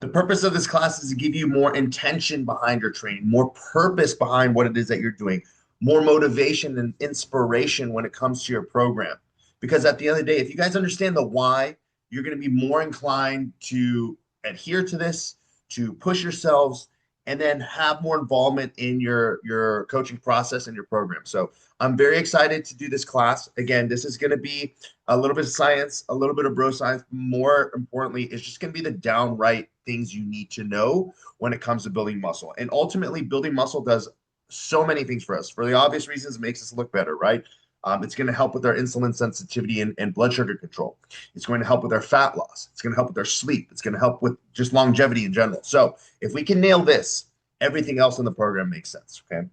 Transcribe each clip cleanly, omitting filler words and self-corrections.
The purpose of this class is to give you more intention behind your training, more purpose behind what it is that you're doing, more motivation and inspiration when it comes to your program. Because at the end of the day, if you guys understand the why, you're going to be more inclined to adhere to this, to push yourselves, and then have more involvement in your coaching process and your program. So I'm very excited to do this class. Again, this is going to be a little bit of science, a little bit of bro science. More importantly, it's just going to be the downright things you need to know when it comes to building muscle. And ultimately, building muscle does so many things for us. For the obvious reasons, it makes us look better, right? It's going to help with our insulin sensitivity and blood sugar control. It's going to help with our fat loss. It's going to help with our sleep. It's going to help with just longevity in general. So if we can nail this, everything else in the program makes sense. Okay.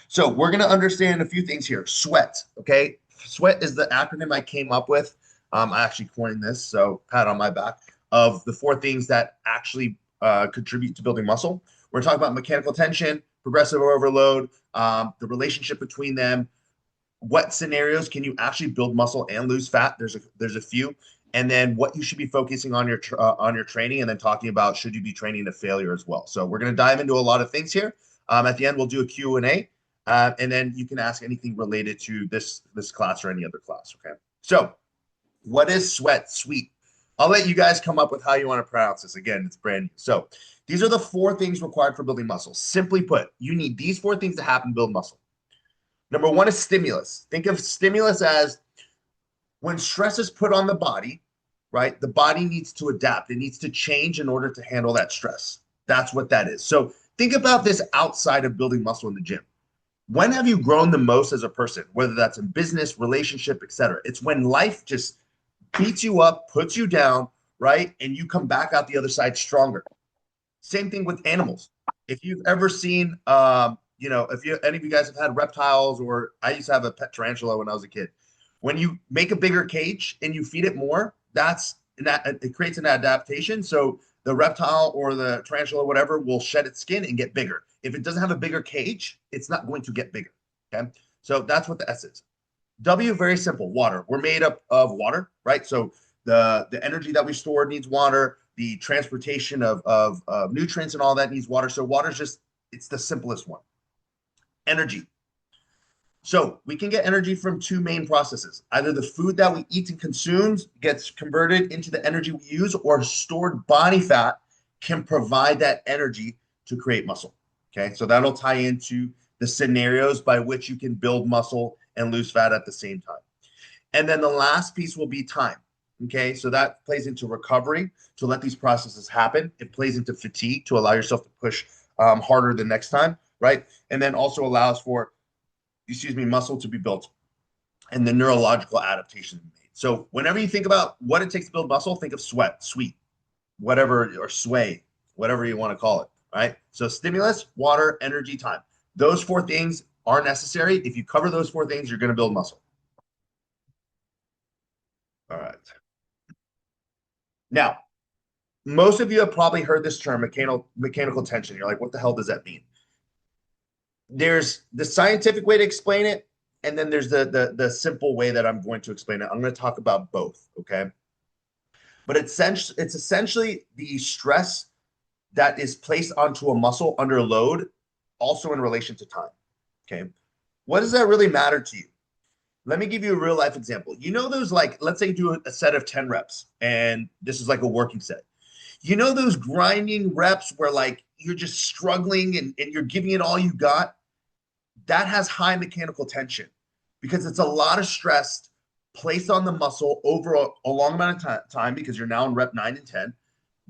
So we're going to understand a few things here. Sweat. Okay. Sweat is the acronym I came up with. I actually coined this, so pat on my back, of the four things that actually contribute to building muscle. We're talking about mechanical tension, progressive overload, the relationship between them. What scenarios can you actually build muscle and lose fat? There's a few, and then what you should be focusing on your training, and then talking about should you be training to failure as well. So we're going to dive into a lot of things here. At the end, we'll do a Q&A, and then you can ask anything related to this class or any other class. Okay. So what is sweat? Sweet. I'll let you guys come up with how you want to pronounce this. Again, it's brand new. So these are the four things required for building muscle. Simply put, you need these four things to happen to build muscle. Number one is stimulus. Think of stimulus as when stress is put on the body, right? The body needs to adapt. It needs to change in order to handle that stress. That's what that is. So think about this outside of building muscle in the gym. When have you grown the most as a person, whether that's in business, relationship, etc.? It's when life just beats you up, puts you down, right? And you come back out the other side stronger. Same thing with animals. If you've ever seen, if any of you guys have had reptiles, or I used to have a pet tarantula when I was a kid. When you make a bigger cage and you feed it more, it creates an adaptation. So the reptile or the tarantula, whatever, will shed its skin and get bigger. If it doesn't have a bigger cage, it's not going to get bigger. Okay, so that's what the S is. W, very simple, water. We're made up of water, right? So the energy that we store needs water. The transportation of nutrients and all that needs water. So water is just, it's the simplest one. Energy. So we can get energy from two main processes. Either the food that we eat and consumes gets converted into the energy we use, or stored body fat can provide that energy to create muscle. Okay, so that'll tie into the scenarios by which you can build muscle and lose fat at the same time. And then the last piece will be time. Okay, so that plays into recovery to let these processes happen. It plays into fatigue to allow yourself to push harder the next time, right? And then also allows for, muscle to be built and the neurological adaptation made. So whenever you think about what it takes to build muscle, think of sweat, sweet, whatever, or sway, whatever you want to call it, right? So stimulus, water, energy, time. Those four things are necessary. If you cover those four things, you're going to build muscle. All right. Now, most of you have probably heard this term, mechanical tension. You're like, what the hell does that mean? There's the scientific way to explain it, and then there's the simple way that I'm going to explain it. I'm going to talk about both, okay? But it's essentially the stress that is placed onto a muscle under load, also in relation to time, okay? What does that really matter to you? Let me give you a real life example. You know those, like, let's say you do a set of 10 reps, and this is like a working set. You know those grinding reps where like you're just struggling and you're giving it all you got? That has high mechanical tension because it's a lot of stress placed on the muscle over a long amount of time, because you're now in rep 9 and 10.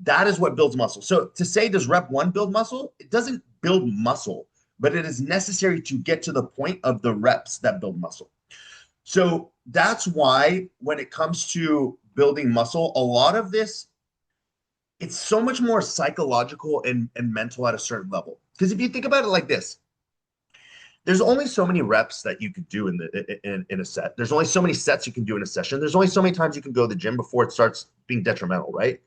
That is what builds muscle. So to say, does rep 1 build muscle? It doesn't build muscle, but it is necessary to get to the point of the reps that build muscle. So that's why when it comes to building muscle, a lot of this, it's so much more psychological and mental at a certain level. Because if you think about it like this, there's only so many reps that you could do in a set. There's only so many sets you can do in a session. There's only so many times you can go to the gym before it starts being detrimental, right?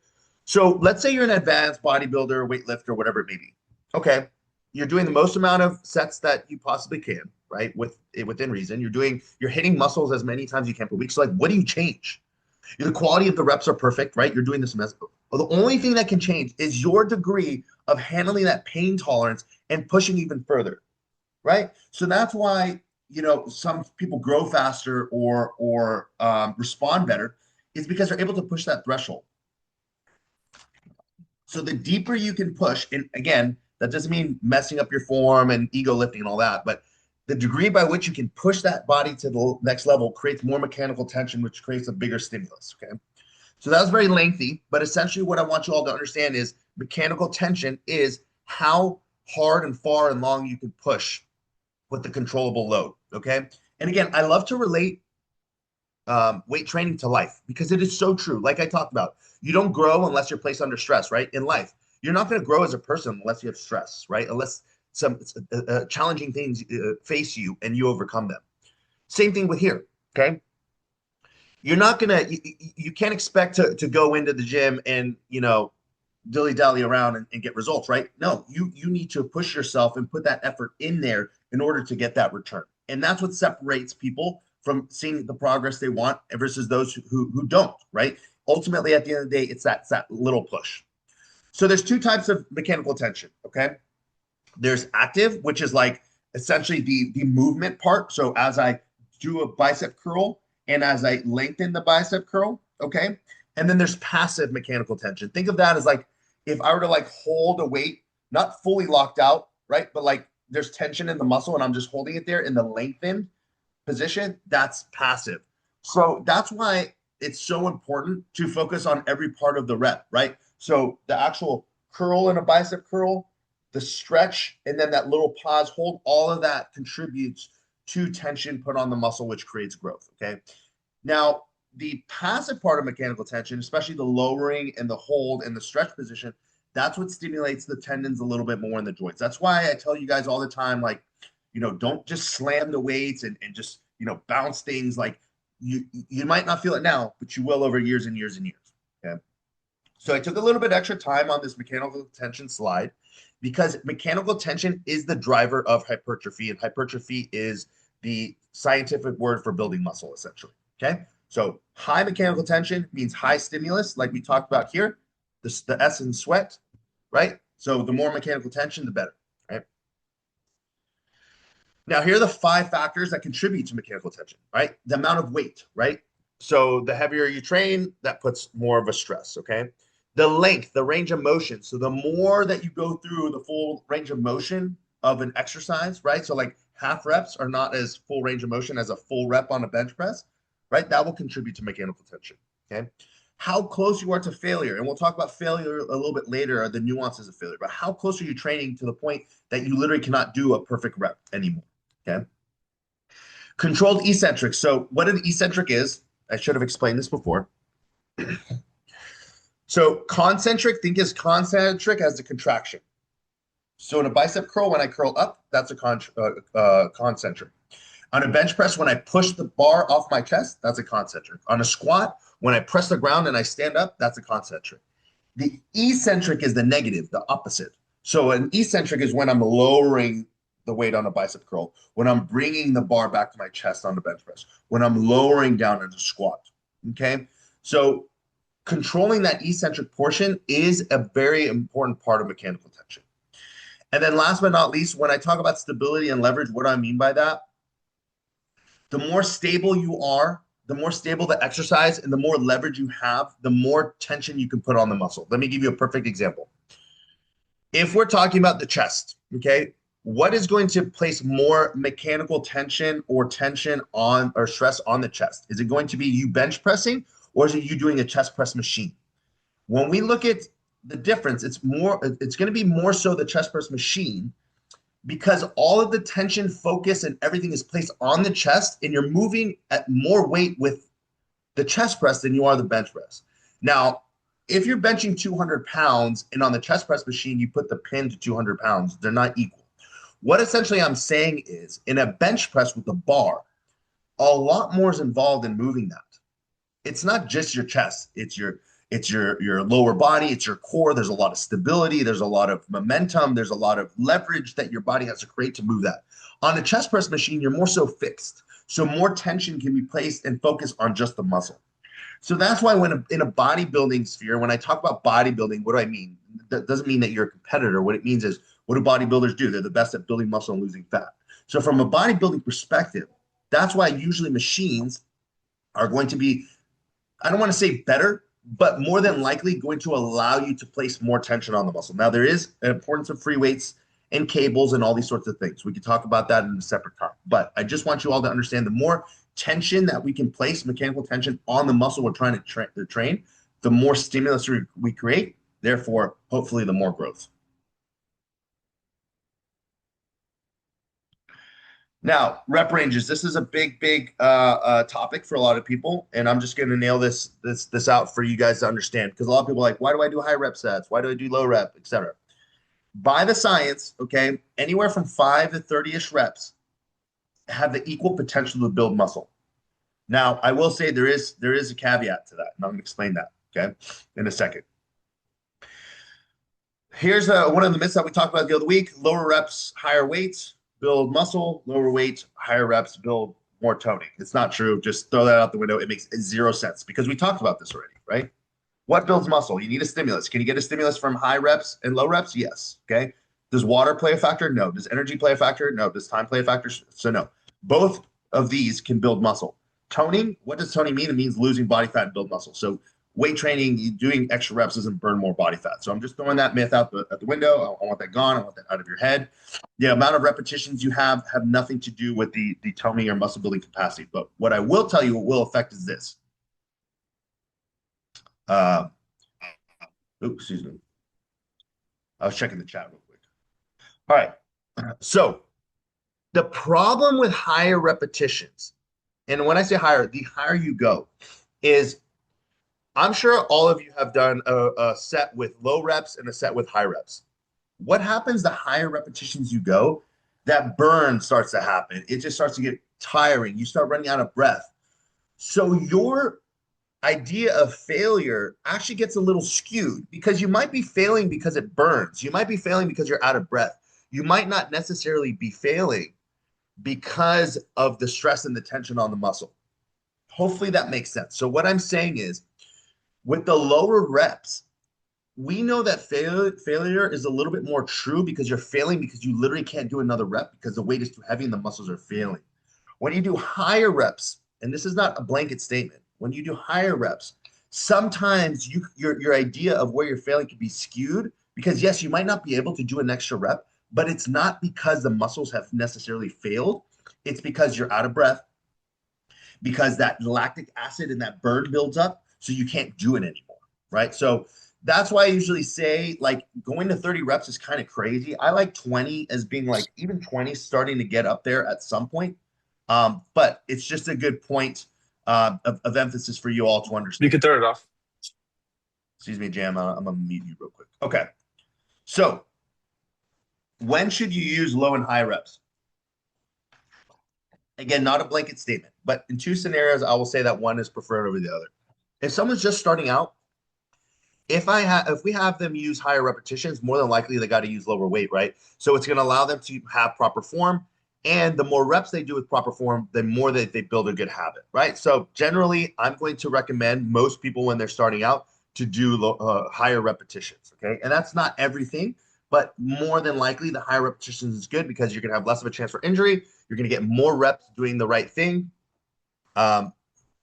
So let's say you're an advanced bodybuilder, weightlifter, whatever it may be. Okay, you're doing the most amount of sets that you possibly can, right? Within reason. You're hitting muscles as many times as you can per week. So like, what do you change? The quality of the reps are perfect, right? You're doing this Well, the only thing that can change is your degree of handling that pain tolerance and pushing even further, right? So that's why, some people grow faster or respond better is because they're able to push that threshold. So the deeper you can push, and again, that doesn't mean messing up your form and ego lifting and all that, but the degree by which you can push that body to the next level creates more mechanical tension, which creates a bigger stimulus. Okay. So that was very lengthy, but essentially what I want you all to understand is mechanical tension is how hard and far and long you can push with the controllable load. Okay. And again, I love to relate weight training to life because it is so true. Like I talked about, you don't grow unless you're placed under stress, right? In life, you're not going to grow as a person unless you have stress, right? Unless some challenging things face you and you overcome them. Same thing with here, okay? You're not gonna, you can't expect to go into the gym and dilly dally around and get results, right? No, you need to push yourself and put that effort in there in order to get that return, and that's what separates people from seeing the progress they want versus those who don't, right? Ultimately, at the end of the day, it's that little push. So there's two types of mechanical tension, okay? There's active, which is like essentially the movement part. So as I do a bicep curl and as I lengthen the bicep curl, okay? And then there's passive mechanical tension. Think of that as like if I were to like hold a weight, not fully locked out, right? But like there's tension in the muscle and I'm just holding it there in the lengthened position, that's passive. So that's why it's so important to focus on every part of the rep, right? So the actual curl in a bicep curl, the stretch, and then that little pause hold, all of that contributes to tension put on the muscle, which creates growth. Okay. Now, the passive part of mechanical tension, especially the lowering and the hold and the stretch position, that's what stimulates the tendons a little bit more in the joints. That's why I tell you guys all the time, like, don't just slam the weights and just, bounce things. Like you might not feel it now, but you will over years and years and years. Okay. So I took a little bit extra time on this mechanical tension slide because mechanical tension is the driver of hypertrophy, and hypertrophy is the scientific word for building muscle, essentially. Okay. So high mechanical tension means high stimulus, like we talked about here, the S in sweat, right? So the more mechanical tension, the better, right? Now, here are the 5 factors that contribute to mechanical tension, right? The amount of weight, right? So the heavier you train, that puts more of a stress, okay? The length, the range of motion. So the more that you go through the full range of motion of an exercise, right? So like half reps are not as full range of motion as a full rep on a bench press, right? That will contribute to mechanical tension, okay? How close you are to failure. And we'll talk about failure a little bit later, the nuances of failure, but how close are you training to the point that you literally cannot do a perfect rep anymore, okay? Controlled eccentric. So what an eccentric is, I should have explained this before. So concentric, think is concentric as a contraction. So in a bicep curl, when I curl up, that's a concentric. On a bench press, when I push the bar off my chest, that's a concentric. On a squat, when I press the ground and I stand up, that's a concentric. The eccentric is the negative, the opposite. So an eccentric is when I'm lowering the weight on a bicep curl, when I'm bringing the bar back to my chest on the bench press, when I'm lowering down in a squat. Okay. So controlling that eccentric portion is a very important part of mechanical tension. And then last but not least, when I talk about stability and leverage, what do I mean by that? The more stable you are, the more stable the exercise and the more leverage you have, the more tension you can put on the muscle. Let me give you a perfect example. If we're talking about the chest, okay, what is going to place more mechanical tension or tension on or stress on the chest? Is it going to be you bench pressing or is it you doing a chest press machine? When we look at the difference, it's going to be more so the chest press machine because all of the tension, focus, and everything is placed on the chest, and you're moving at more weight with the chest press than you are the bench press. Now, if you're benching 200 pounds and on the chest press machine, you put the pin to 200 pounds, they're not equal. What essentially I'm saying is in a bench press with a bar, a lot more is involved in moving that. It's not just your chest, it's your lower body, it's your core. There's a lot of stability, there's a lot of momentum, there's a lot of leverage that your body has to create to move that. On a chest press machine, you're more so fixed. So more tension can be placed and focused on just the muscle. So that's why when in a bodybuilding sphere, when I talk about bodybuilding, what do I mean? That doesn't mean that you're a competitor. What it means is, what do bodybuilders do? They're the best at building muscle and losing fat. So from a bodybuilding perspective, that's why usually machines are going to be, I don't want to say better, but more than likely going to allow you to place more tension on the muscle. Now, there is an importance of free weights and cables and all these sorts of things. We could talk about that in a separate time. But I just want you all to understand the more tension that we can place, mechanical tension on the muscle we're trying to train, the more stimulus we create, therefore, hopefully, the more growth. Now, rep ranges. This is a big topic for a lot of people, and I'm just going to nail this out for you guys to understand because a lot of people are like, why do I do high rep sets? Why do I do low rep, etc. By the science, okay, anywhere from 5 to 30-ish reps have the equal potential to build muscle. Now, I will say there is a caveat to that, and I'm going to explain that, okay, in a second. Here's one of the myths that we talked about the other week: lower reps, higher weights build muscle, lower weights, higher reps build more toning. It's not true. Just throw that out the window. It makes zero sense because we talked about this already, right? What builds muscle? You need a stimulus. Can you get a stimulus from high reps and low reps? Yes. Okay. Does water play a factor? No. Does energy play a factor? No. Does time play a factor? So no. Both of these can build muscle. Toning, what does toning mean? It means losing body fat and build muscle. So weight training, doing extra reps doesn't burn more body fat. So I'm just throwing that myth out the window. I want that gone. I want that out of your head. The amount of repetitions you have nothing to do with the toning or muscle building capacity. But what I will tell you what will affect is this. Excuse me. I was checking the chat real quick. All right. So the problem with higher repetitions, and when I say higher, the higher you go, is I'm sure all of you have done a set with low reps and a set with high reps. What happens the higher repetitions you go, that burn starts to happen. It just starts to get tiring. You start running out of breath. So your idea of failure actually gets a little skewed because you might be failing because it burns. You might be failing because you're out of breath. You might not necessarily be failing because of the stress and the tension on the muscle. Hopefully that makes sense. So what I'm saying is, with the lower reps, we know that failure is a little bit more true because you're failing because you literally can't do another rep because the weight is too heavy and the muscles are failing. When you do higher reps, and this is not a blanket statement, when you do higher reps, sometimes your idea of where you're failing can be skewed because yes, you might not be able to do an extra rep, but it's not because the muscles have necessarily failed. It's because you're out of breath, because that lactic acid and that burn builds up, so you can't do it anymore, right? So that's why I usually say like going to 30 reps is kind of crazy. I like 20 as being like even 20 starting to get up there at some point. But it's just a good point of emphasis for you all to understand. You can turn it off. Excuse me, Jam. I'm gonna mute you real quick. Okay. So when should you use low and high reps? Again, not a blanket statement, but in two scenarios, I will say that one is preferred over the other. If someone's just starting out, if we have them use higher repetitions, more than likely they got to use lower weight, right? So it's going to allow them to have proper form, and the more reps they do with proper form, the more that they build a good habit, right? So generally, I'm going to recommend most people when they're starting out to do higher repetitions, okay? And that's not everything, but more than likely the higher repetitions is good because you're going to have less of a chance for injury. You're going to get more reps doing the right thing.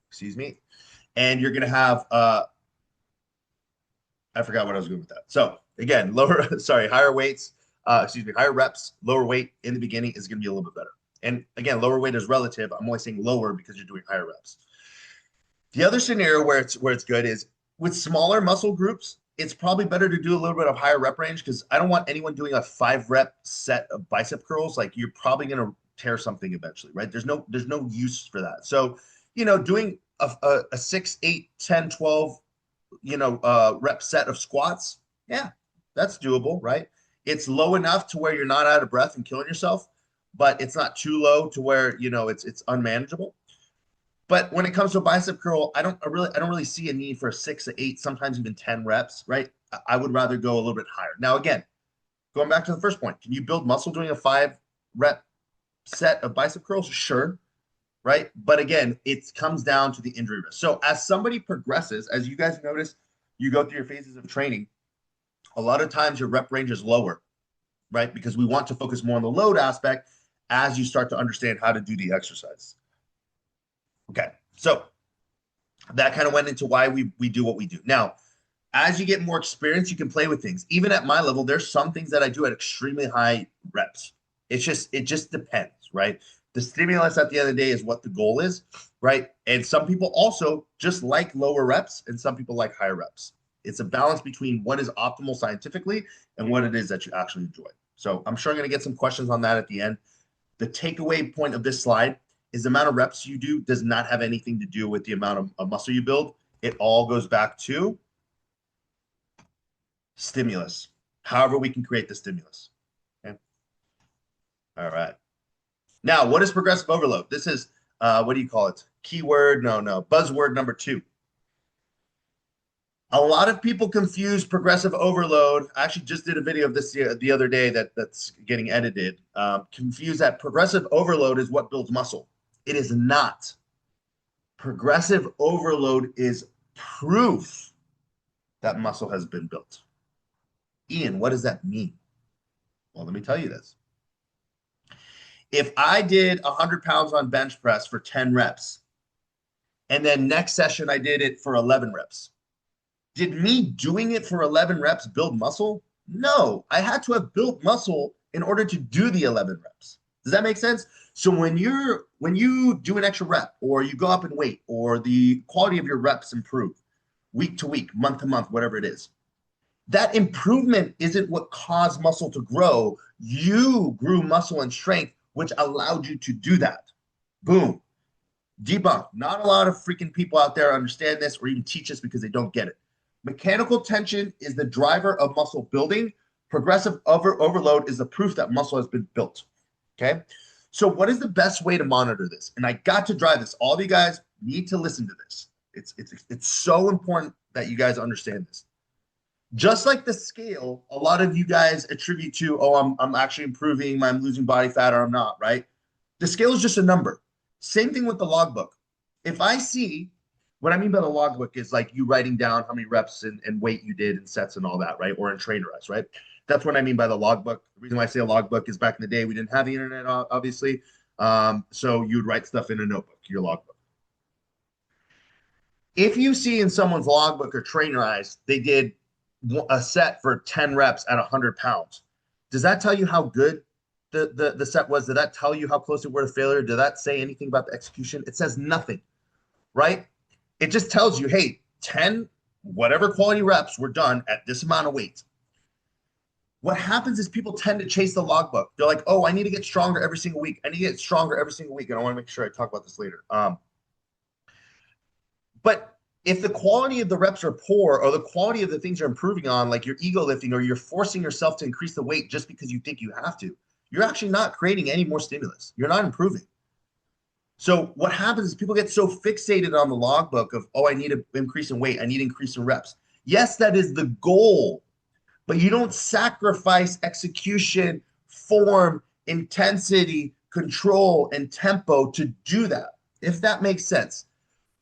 Excuse me. And you're going to have I forgot what I was going with that. So again, higher weights, higher reps, lower weight in the beginning is going to be a little bit better. And again, lower weight is relative. I'm only saying lower because you're doing higher reps. The other scenario where it's good is with smaller muscle groups, it's probably better to do a little bit of higher rep range because I don't want anyone doing a 5-rep set of bicep curls. Like you're probably going to tear something eventually, right? There's no use for that. So, doing a 6, 8, 10, 12 rep set of squats, yeah, that's doable, right? It's low enough to where you're not out of breath and killing yourself, but it's not too low to where it's unmanageable. But when it comes to a bicep curl, I don't really see a need for a 6 to 8, sometimes even 10 reps, right? I would rather go a little bit higher. Now, again, going back to the first point, can you build muscle doing a 5-rep set of bicep curls? Sure. right? But again, it comes down to the injury risk. So as somebody progresses, as you guys notice, you go through your phases of training, a lot of times your rep range is lower, right? Because we want to focus more on the load aspect as you start to understand how to do the exercise. Okay, so that kind of went into why we do what we do. Now, as you get more experience, you can play with things. Even at my level, there's some things that I do at extremely high reps. It just depends, right? The stimulus at the end of the day is what the goal is, right? And some people also just like lower reps, and some people like higher reps. It's a balance between what is optimal scientifically and what it is that you actually enjoy. So I'm sure I'm going to get some questions on that at the end. The takeaway point of this slide is the amount of reps you do does not have anything to do with the amount of muscle you build. It all goes back to stimulus, however we can create the stimulus. Okay. All right. Now, what is progressive overload? This is, what do you call it? Keyword? No, buzzword number 2. A lot of people confuse progressive overload. I actually just did a video of this the other day that's getting edited. Confuse that progressive overload is what builds muscle. It is not. Progressive overload is proof that muscle has been built. Ian, what does that mean? Well, let me tell you this. If I did 100 pounds on bench press for 10 reps, and then next session I did it for 11 reps, did me doing it for 11 reps build muscle? No, I had to have built muscle in order to do the 11 reps. Does that make sense? So when you do an extra rep, or you go up in weight, or the quality of your reps improve week to week, month to month, whatever it is, that improvement isn't what caused muscle to grow. You grew muscle and strength, which allowed you to do that. Boom. Debunk. Not a lot of freaking people out there understand this or even teach this because they don't get it. Mechanical tension is the driver of muscle building. Progressive overload is the proof that muscle has been built. Okay. So what is the best way to monitor this? And I got to drive this. All of you guys need to listen to this. It's so important that you guys understand this. Just like the scale, a lot of you guys attribute to, oh, I'm actually improving, I'm losing body fat, or I'm not, right? The scale is just a number. Same thing with the logbook. If I see, what I mean by the logbook is like you writing down how many reps and weight you did in sets and all that, right? Or in Trainerized, right? That's what I mean by the logbook. The reason why I say a logbook is back in the day, we didn't have the internet, obviously. So you'd write stuff in a notebook, your logbook. If you see in someone's logbook or Trainerized, they did a set for 10 reps at 100 pounds. Does that tell you how good the set was? Did that tell you how close it were to failure? Did that say anything about the execution? It says nothing, right? It just tells you, hey, 10 whatever quality reps were done at this amount of weight. What happens is people tend to chase the logbook. They're like, oh, I need to get stronger every single week. I need to get stronger every single week. And I want to make sure I talk about this later. But if the quality of the reps are poor, or the quality of the things you're improving on, like your ego lifting, or you're forcing yourself to increase the weight just because you think you have to, you're actually not creating any more stimulus. You're not improving. So what happens is people get so fixated on the logbook of, oh, I need to increase in weight, I need to increase in reps. Yes, that is the goal, but you don't sacrifice execution, form, intensity, control, and tempo to do that, if that makes sense.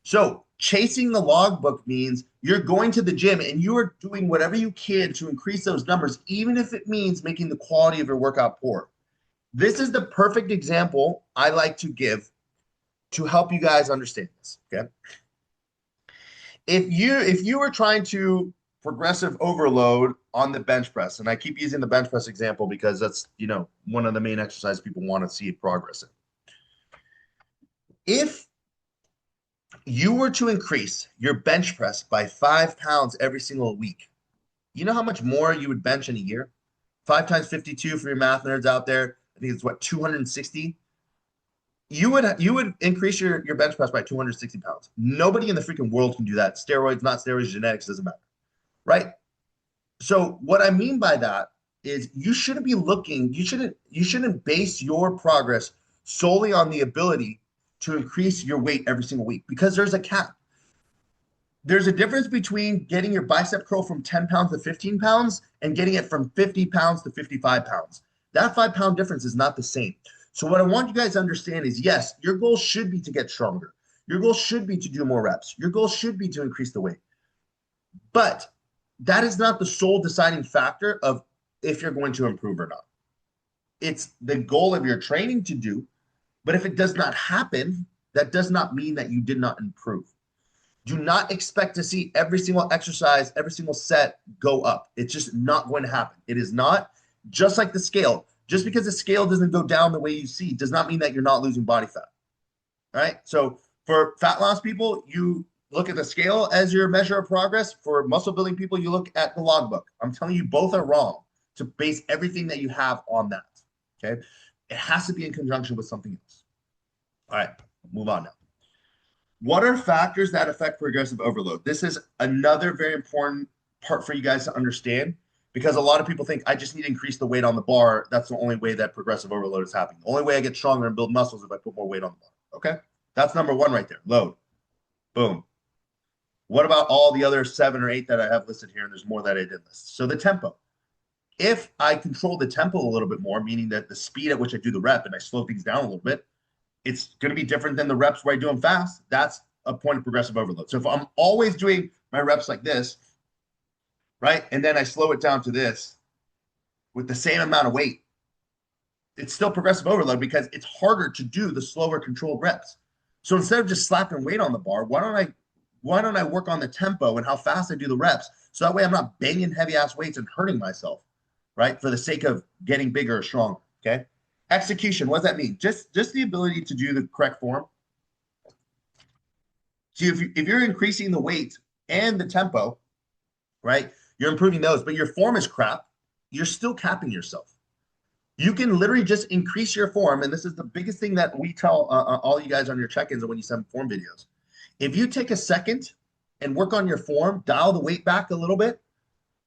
So chasing the logbook means you're going to the gym and you are doing whatever you can to increase those numbers, even if it means making the quality of your workout poor. This is the perfect example I like to give to help you guys understand this, okay? If you were trying to progressive overload on the bench press, and I keep using the bench press example because that's, one of the main exercises people want to see progress in. If you were to increase your bench press by 5 pounds every single week, you know how much more you would bench in a year? 5 times 52 for your math nerds out there. I think it's what, 260? You would increase your bench press by 260 pounds. Nobody in the freaking world can do that. Steroids, not steroids, genetics, doesn't matter, right? So what I mean by that is you shouldn't base your progress solely on the ability to increase your weight every single week, because there's a cap. There's a difference between getting your bicep curl from 10 pounds to 15 pounds and getting it from 50 pounds to 55 pounds. That 5 pound difference is not the same. So what I want you guys to understand is, yes, your goal should be to get stronger. Your goal should be to do more reps. Your goal should be to increase the weight. But that is not the sole deciding factor of if you're going to improve or not. It's the goal of your training to do, but if it does not happen, that does not mean that you did not improve. Do not expect to see every single exercise, every single set go up. It's just not going to happen. It is not. Just like the scale. Just because the scale doesn't go down the way you see does not mean that you're not losing body fat. All right. So for fat loss people, you look at the scale as your measure of progress. For muscle building people, you look at the logbook. I'm telling you, both are wrong to base everything that you have on that. Okay. It has to be in conjunction with something else. All right. Move on now. What are factors that affect progressive overload? This is another very important part for you guys to understand, because a lot of people think I just need to increase the weight on the bar. That's the only way that progressive overload is happening. The only way I get stronger and build muscles is if I put more weight on the bar. Okay. That's number one right there. Load. Boom. What about all the other 7 or 8 that I have listed here? And there's more that I did list. So the tempo. If I control the tempo a little bit more, meaning that the speed at which I do the rep and I slow things down a little bit, it's going to be different than the reps where I do them fast. That's a point of progressive overload. So if I'm always doing my reps like this, right, and then I slow it down to this with the same amount of weight, it's still progressive overload because it's harder to do the slower controlled reps. So instead of just slapping weight on the bar, why don't I work on the tempo and how fast I do the reps? So that way I'm not banging heavy ass weights and hurting myself, right, for the sake of getting bigger or stronger. Okay. Execution, what does that mean? Just the ability to do the correct form. So if you're increasing the weight and the tempo, right, you're improving those, but your form is crap, you're still capping yourself. You can literally just increase your form, and this is the biggest thing that we tell all you guys on your check-ins and when you send form videos. If you take a second and work on your form, dial the weight back a little bit,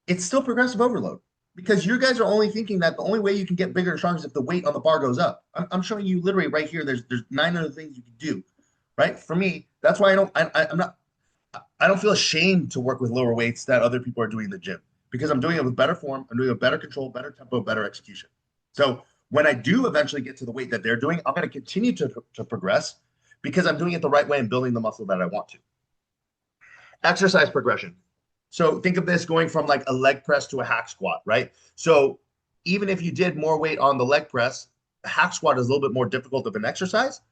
it's still progressive overload. Because you guys are only thinking that the only way you can get bigger and stronger is if the weight on the bar goes up. I'm showing you literally right here. There's 9 other things you can do, right? For me, that's why I don't feel ashamed to work with lower weights that other people are doing in the gym, because I'm doing it with better form. I'm doing a better control, better tempo, better execution. So when I do eventually get to the weight that they're doing, I'm going to continue to progress because I'm doing it the right way and building the muscle that I want to. Exercise progression. So think of this going from like a leg press to a hack squat, right? So even if you did more weight on the leg press, a hack squat is a little bit more difficult of an exercise.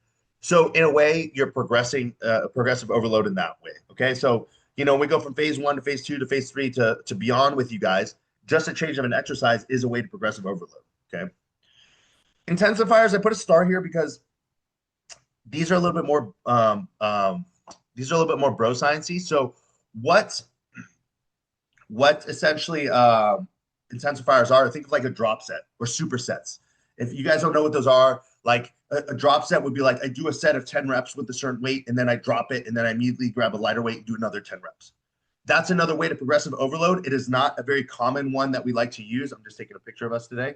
So in a way, you're progressing progressive overload in that way. Okay. So, we go from phase 1 to phase 2 to phase 3 to beyond with you guys. Just a change of an exercise is a way to progressive overload. Okay. Intensifiers, I put a star here because these are a little bit more bro sciencey. So what essentially intensifiers are, think of like a drop set or supersets. If you guys don't know what those are, like a drop set would be like I do a set of 10 reps with a certain weight and then I drop it and then I immediately grab a lighter weight and do another 10 reps. That's another way to progressive overload. It is not a very common one that we like to use. I'm just taking a picture of us today.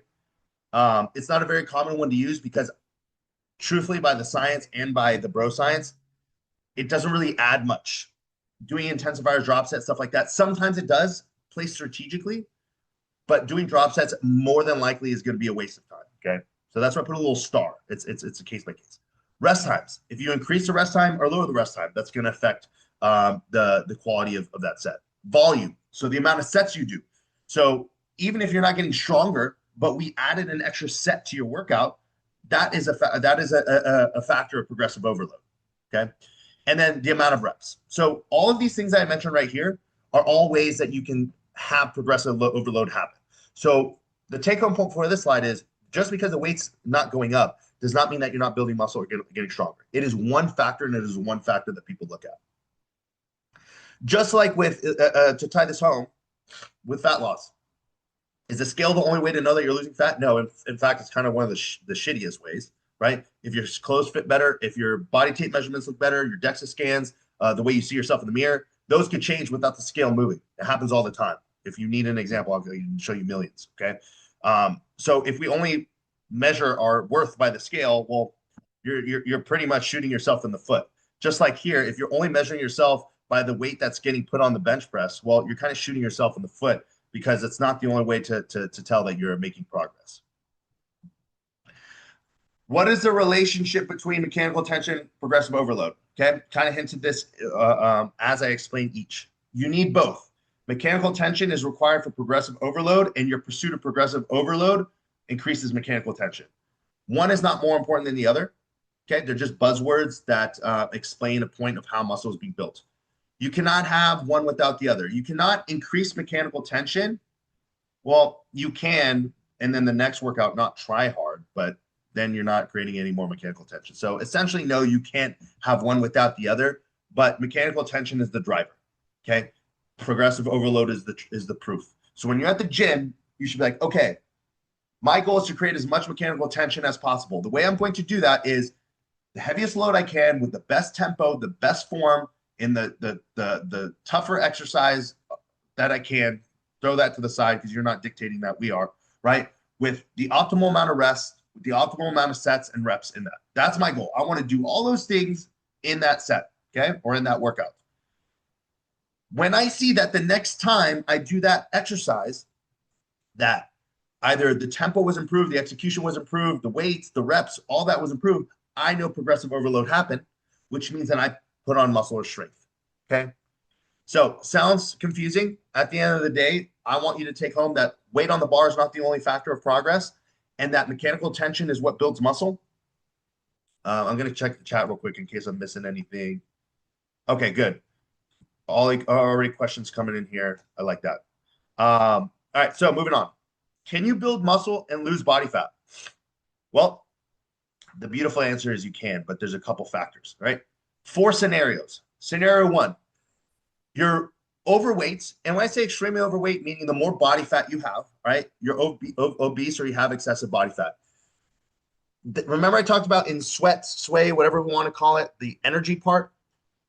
It's not a very common one to use because truthfully, by the science and by the bro science, it doesn't really add much. Doing intensifiers, drop sets, stuff like that, sometimes it does play strategically, but doing drop sets more than likely is going to be a waste of time. Okay. So that's why I put a little star. It's a case by case. Rest times. If you increase the rest time or lower the rest time, that's going to affect the quality of that set. Volume. So the amount of sets you do. So even if you're not getting stronger, but we added an extra set to your workout, that is a factor of progressive overload. Okay. And then the amount of reps. So all of these things that I mentioned right here are all ways that you can have progressive overload happen. So the take-home point for this slide is just because the weight's not going up does not mean that you're not building muscle or getting stronger. It is one factor, and it is one factor that people look at. Just like with, to tie this home, with fat loss. Is the scale the only way to know that you're losing fat? No, in fact, it's kind of one of the shittiest ways, right? If your clothes fit better, if your body tape measurements look better, your DEXA scans, the way you see yourself in the mirror, those could change without the scale moving. It happens all the time. If you need an example, I'll show you millions, okay? So if we only measure our worth by the scale, well, you're pretty much shooting yourself in the foot. Just like here, if you're only measuring yourself by the weight that's getting put on the bench press, well, you're kind of shooting yourself in the foot because it's not the only way to tell that you're making progress. What is the relationship between mechanical tension and progressive overload? Okay, kind of hinted this as I explained each. You need both. Mechanical tension is required for progressive overload, and your pursuit of progressive overload increases mechanical tension. One is not more important than the other. Okay, they're just buzzwords that explain a point of how muscle is being built. You cannot have one without the other. You cannot increase mechanical tension. Well, you can, and then the next workout not try hard, but then you're not creating any more mechanical tension. So essentially, no, you can't have one without the other, but mechanical tension is the driver. Okay. Progressive overload is the proof. So when you're at the gym, you should be like, okay, my goal is to create as much mechanical tension as possible. The way I'm going to do that is the heaviest load I can with the best tempo, the best form, in the tougher exercise that I can. Throw that to the side because you're not dictating that, we are, right? With the optimal amount of rest, with the optimal amount of sets and reps in that. That's my goal. I want to do all those things in that set, okay, or in that workout. When I see that the next time I do that exercise, that either the tempo was improved, the execution was improved, the weights, the reps, all that was improved, I know progressive overload happened, which means that I put on muscle or strength, okay? So sounds confusing. At the end of the day, I want you to take home that weight on the bar is not the only factor of progress, and that mechanical tension is what builds muscle. I'm going to check the chat real quick in case I'm missing anything. Okay, good. Already questions coming in here. I like that. All right, so moving on. Can you build muscle and lose body fat? Well, the beautiful answer is you can, but there's a couple factors, right? 4 scenarios. Scenario 1, you're overweight. And when I say extremely overweight, meaning the more body fat you have, right? You're obese or you have excessive body fat. Remember I talked about in sweat, sway, whatever we want to call it, the energy part.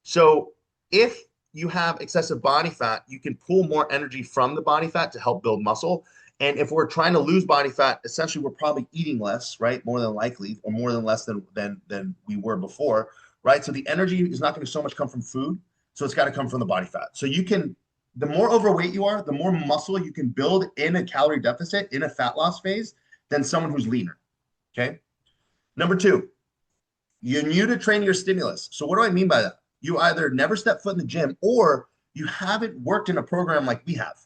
So if you have excessive body fat, you can pull more energy from the body fat to help build muscle. And if we're trying to lose body fat, essentially we're probably eating less, right? More than likely, or more than less than we were before, right? So the energy is not going to so much come from food. So it's got to come from the body fat. So you can, the more overweight you are, the more muscle you can build in a calorie deficit, in a fat loss phase, than someone who's leaner. Okay. Number 2, you're new to training your stimulus. So what do I mean by that? You either never step foot in the gym or you haven't worked in a program like we have.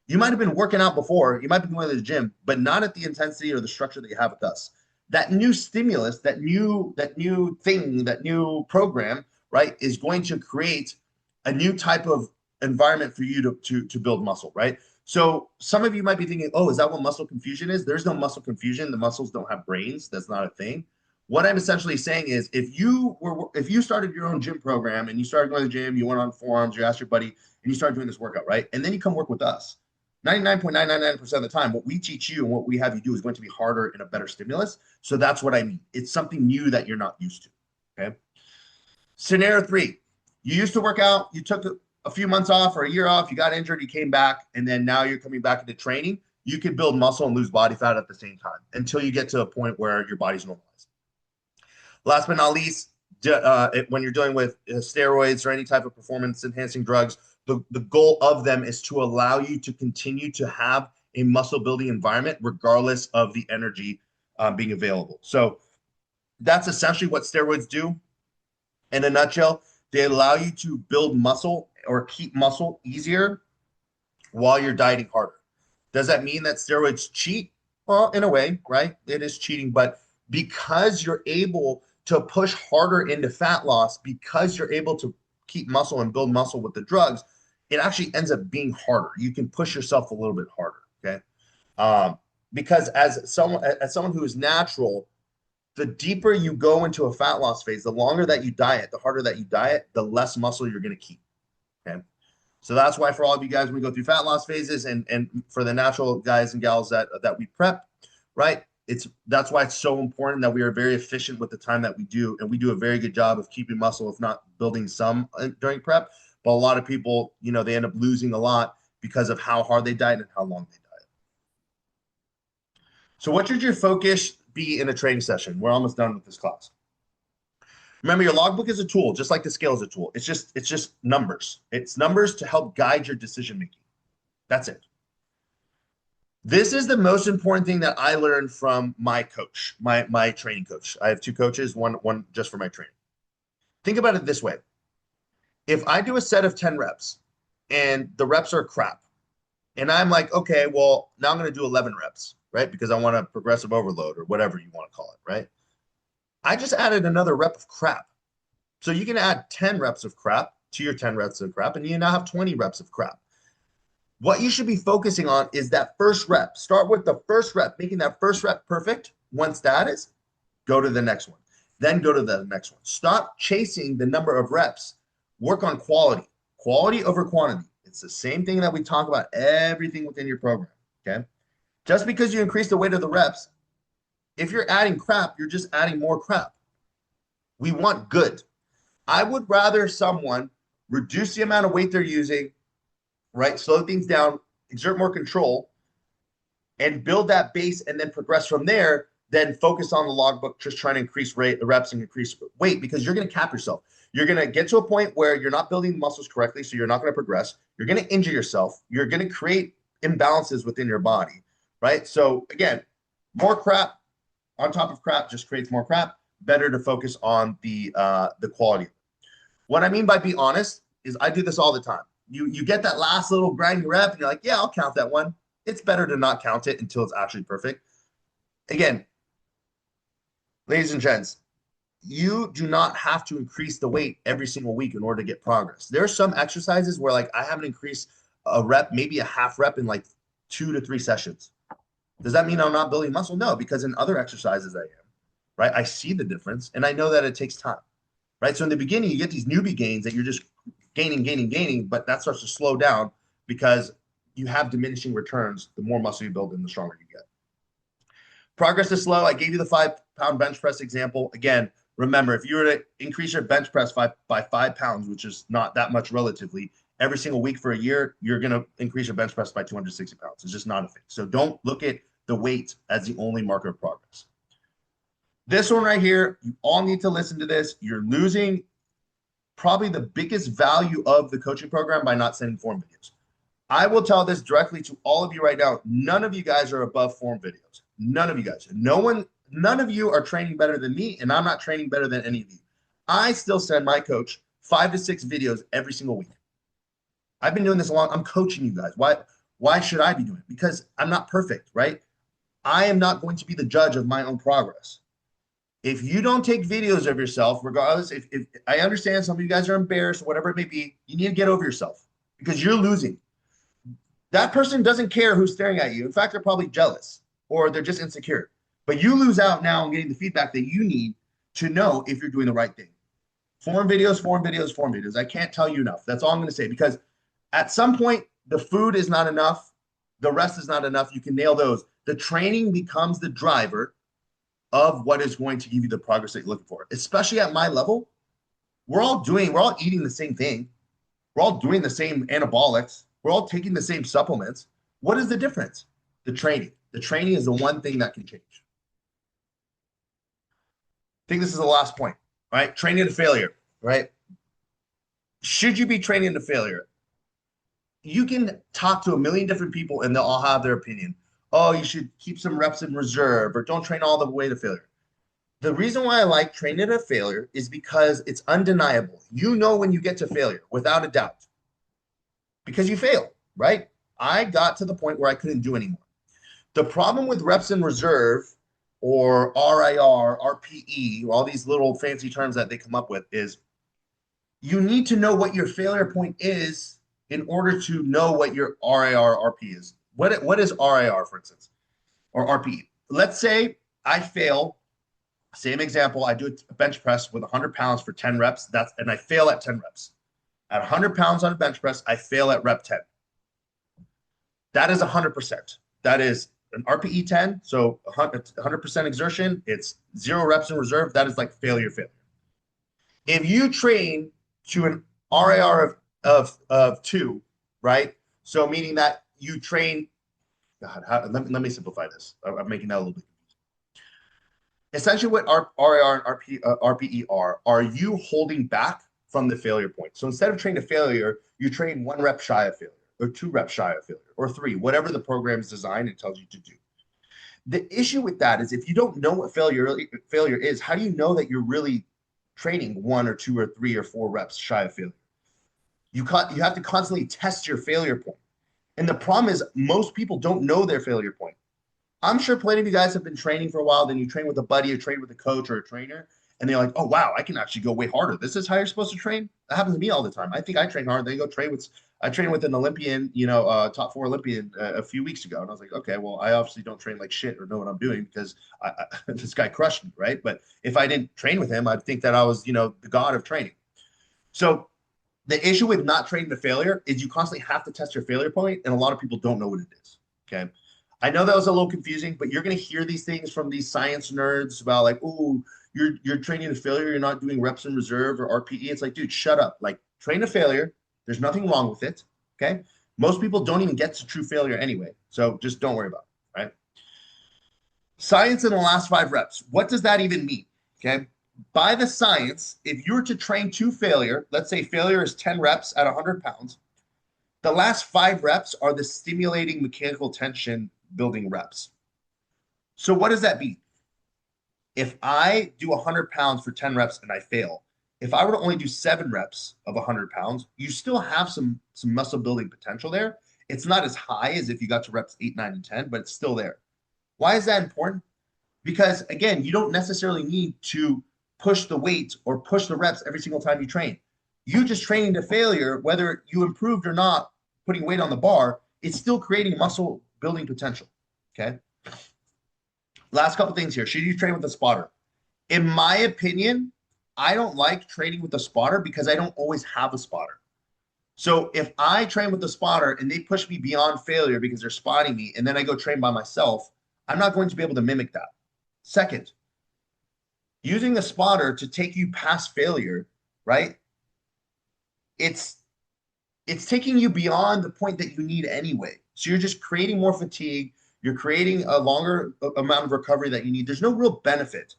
You might have been working out before, you might be going to the gym, but not at the intensity or the structure that you have with us. That new stimulus, that new thing, that new program, right, is going to create a new type of environment for you to build muscle, right? So some of you might be thinking, oh, is that what muscle confusion is? There's no muscle confusion. The muscles don't have brains. That's not a thing. What I'm essentially saying is if you started your own gym program and you started going to the gym, you went on forums, you asked your buddy, and you started doing this workout, right? And then you come work with us. 99.999% of the time, what we teach you and what we have you do is going to be harder and a better stimulus. So that's what I mean. It's something new that you're not used to, okay? Scenario 3, you used to work out, you took a few months off or a year off, you got injured, you came back, and then now you're coming back into training. You can build muscle and lose body fat at the same time until you get to a point where your body's normalized. Last but not least, when you're dealing with steroids or any type of performance-enhancing drugs, the goal of them is to allow you to continue to have a muscle-building environment regardless of the energy being available. So that's essentially what steroids do. In a nutshell, they allow you to build muscle or keep muscle easier while you're dieting harder. Does that mean that steroids cheat? Well, in a way, right? It is cheating, but because you're able to push harder into fat loss, because you're able to keep muscle and build muscle with the drugs, it actually ends up being harder. You can push yourself a little bit harder, okay? Because as someone who is natural, the deeper you go into a fat loss phase, the longer that you diet, the harder that you diet, the less muscle you're going to keep, okay? So that's why for all of you guys, when we go through fat loss phases and for the natural guys and gals that we prep, right? That's why it's so important that we are very efficient with the time that we do, and we do a very good job of keeping muscle, if not building some during prep. But a lot of people, they end up losing a lot because of how hard they diet and how long they diet. So what should your focus be in a training session? We're almost done with this class. Remember, your logbook is a tool, just like the scale is a tool. It's just numbers. It's numbers to help guide your decision making. That's it. This is the most important thing that I learned from my coach, my training coach. I have two coaches, one just for my training. Think about it this way. If I do a set of 10 reps and the reps are crap, and I'm like, okay, well, now I'm going to do 11 reps, right? Because I want a progressive overload or whatever you want to call it, right? I just added another rep of crap. So you can add 10 reps of crap to your 10 reps of crap, and you now have 20 reps of crap. What you should be focusing on is that first rep. Start with the first rep, making that first rep perfect. Once that is, go to the next one. Then go to the next one. Stop chasing the number of reps. Work on quality. Quality over quantity. It's the same thing that we talk about everything within your program. Okay. Just because you increase the weight of the reps, if you're adding crap, you're just adding more crap. We want good. I would rather someone reduce the amount of weight they're using, right? Slow things down, exert more control, and build that base and then progress from there, then focus on the logbook, just trying to increase rate, the reps and increase weight, because you're going to cap yourself. You're going to get to a point where you're not building the muscles correctly, so you're not going to progress. You're going to injure yourself. You're going to create imbalances within your body, right? So again, more crap on top of crap just creates more crap. Better to focus on the quality. What I mean by be honest is I do this all the time. You get that last little grinding rep and you're like, yeah, I'll count that one. It's better to not count it until it's actually perfect. Again, ladies and gents, you do not have to increase the weight every single week in order to get progress. There are some exercises where like I haven't increased a rep, maybe a half rep in like 2 to 3 sessions. Does that mean I'm not building muscle? No, because in other exercises I am, right? I see the difference and I know that it takes time, right? So in the beginning, you get these newbie gains that you're just gaining, but that starts to slow down because you have diminishing returns. The more muscle you build and the stronger you get. Progress is slow. I gave you the 5-pound bench press example. Again, remember, if you were to increase your bench press by 5 pounds, which is not that much relatively, every single week for a year, you're going to increase your bench press by 260 pounds. It's just not a thing. So don't look at the weight as the only marker of progress. This one right here, you all need to listen to this. You're losing probably the biggest value of the coaching program by not sending form videos. I will tell this directly to all of you right now. None of you guys are above form videos. None of you guys. None of you are training better than me, and I'm not training better than any of you. I still send my coach 5 to 6 videos every single week. I've been doing this a long. I'm coaching you guys. Why should I be doing it? Because I'm not perfect, right? I am not going to be the judge of my own progress. If you don't take videos of yourself, regardless, if I understand some of you guys are embarrassed or whatever it may be, you need to get over yourself because you're losing. That person doesn't care who's staring at you. In fact, they're probably jealous or they're just insecure. But you lose out now on getting the feedback that you need to know if you're doing the right thing. Form videos, form videos, form videos. I can't tell you enough. That's all I'm going to say because at some point, the food is not enough. The rest is not enough. You can nail those. The training becomes the driver of what is going to give you the progress that you're looking for. Especially at my level, we're all eating the same thing. We're all doing the same anabolics. We're all taking the same supplements. What is the difference? The training. The training is the one thing that can change. I think this is the last point, right? Training to failure, right? Should you be training to failure? You can talk to a million different people and they'll all have their opinion. Oh, you should keep some reps in reserve or don't train all the way to failure. The reason why I like training to failure is because it's undeniable. You know when you get to failure without a doubt because you fail, right? I got to the point where I couldn't do anymore. The problem with reps in reserve or RIR, RPE, all these little fancy terms that they come up with is you need to know what your failure point is in order to know what your RIR, RP is. What is RIR, for instance, or RPE? Let's say I fail. Same example. I do a bench press with 100 pounds for 10 reps. And I fail at 10 reps. At 100 pounds on a bench press, I fail at rep 10. That is 100%. That is an RPE 10, so 100% exertion. It's 0 reps in reserve. That is like failure. If you train to an RIR of 2, right? So meaning that you train, let me simplify this. I'm making that a little bit confusing. Essentially what RIR and RPE are you holding back from the failure point. So instead of training to failure, you train 1 rep shy of failure. or 2 reps shy of failure, or 3, whatever the program is designed and tells you to do. The issue with that is if you don't know what failure is, how do you know that you're really training 1 or 2 or 3 or 4 reps shy of failure? You have to constantly test your failure point. And the problem is most people don't know their failure point. I'm sure plenty of you guys have been training for a while, then you train with a buddy or train with a coach or a trainer, and they're like, oh, wow, I can actually go way harder. This is how you're supposed to train? That happens to me all the time. I think I train hard. Then go train with, I trained with an Olympian, top 4 Olympian a few weeks ago. And I was like, okay, well, I obviously don't train like shit or know what I'm doing because this guy crushed me, right? But if I didn't train with him, I'd think that I was, the god of training. So the issue with not training to failure is you constantly have to test your failure point, and a lot of people don't know what it is, okay? I know that was a little confusing, but you're going to hear these things from these science nerds about like, oh, you're training to failure, you're not doing reps in reserve or RPE. It's like, dude, shut up. Like, train to failure. There's nothing wrong with it, okay? Most people don't even get to true failure anyway, so just don't worry about it, right? Science in the last 5 reps. What does that even mean, okay? By the science, if you were to train to failure, let's say failure is 10 reps at 100 pounds, the last 5 reps are the stimulating mechanical tension building reps. So what does that mean? If I do 100 pounds for 10 reps and I fail, if I were to only do 7 reps of 100 pounds, you still have some muscle building potential there. It's not as high as if you got to reps 8, 9, and 10, but it's still there. Why is that important? Because again, you don't necessarily need to push the weight or push the reps every single time you train. You just training to failure, whether you improved or not, putting weight on the bar, it's still creating muscle building potential, okay? Last couple things here. Should you train with a spotter? In my opinion, I don't like training with a spotter because I don't always have a spotter. So if I train with a spotter and they push me beyond failure because they're spotting me, and then I go train by myself, I'm not going to be able to mimic that. Second, using a spotter to take you past failure, right? It's taking you beyond the point that you need anyway. So you're just creating more fatigue. You're creating a longer amount of recovery that you need. There's no real benefit.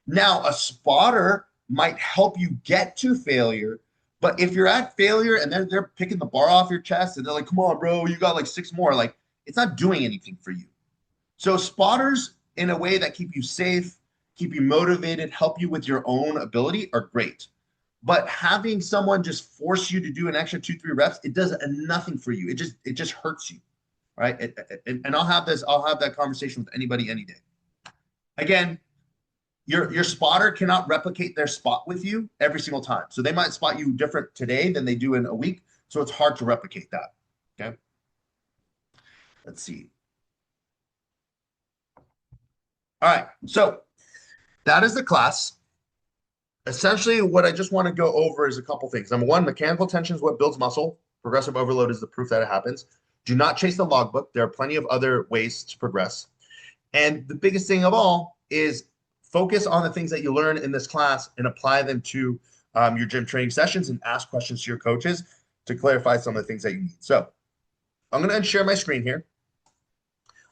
Now, a spotter might help you get to failure, but if you're at failure and they're picking the bar off your chest and they're like, come on, bro, you got like 6 more, like it's not doing anything for you. So spotters in a way that keep you safe, keep you motivated, help you with your own ability are great. But having someone just force you to do an extra 2, 3 reps, it does nothing for you. It just hurts you, right? And I'll have that conversation with anybody any day. Again, your spotter cannot replicate their spot with you every single time. So they might spot you different today than they do in a week. So it's hard to replicate that. Okay. Let's see. All right. So that is the class. Essentially, what I just want to go over is a couple things. Number one, mechanical tension is what builds muscle. Progressive overload is the proof that it happens. Do not chase the logbook. There are plenty of other ways to progress. And the biggest thing of all is focus on the things that you learn in this class and apply them to your gym training sessions and ask questions to your coaches to clarify some of the things that you need. So I'm going to unshare my screen here.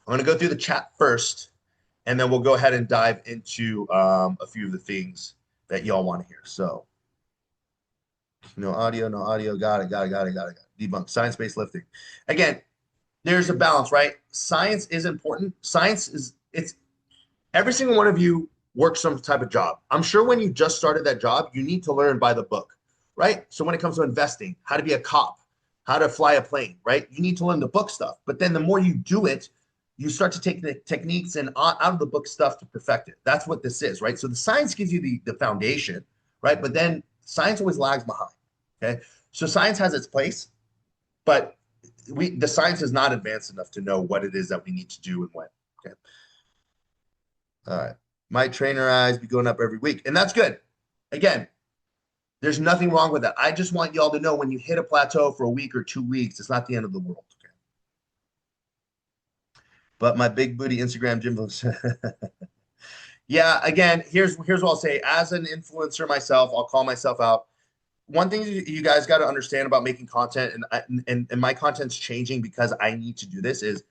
I'm going to go through the chat first, and then we'll go ahead and dive into a few of the things that y'all want to hear. So no audio. Got it. Debunk science-based lifting. Again, there's a balance, right? Science is important. It's every single one of you works some type of job. I'm sure when you just started that job, you need to learn by the book, right? So when it comes to investing, how to be a cop, how to fly a plane, right? You need to learn the book stuff. But then the more you do it, you start to take the techniques and out of the book stuff to perfect it. That's what this is, right? So the science gives you the foundation, right? But then science always lags behind, okay? So science has its place, but the science is not advanced enough to know what it is that we need to do and when, okay? All right. My trainer eyes be going up every week, and that's good. Again, there's nothing wrong with that. I just want y'all to know when you hit a plateau for a week or 2 weeks, it's not the end of the world, okay? But my big booty Instagram gym yeah, again, here's what I'll say. As an influencer myself, I'll call myself out. One thing you guys got to understand about making content, and my content's changing because I need to do this, is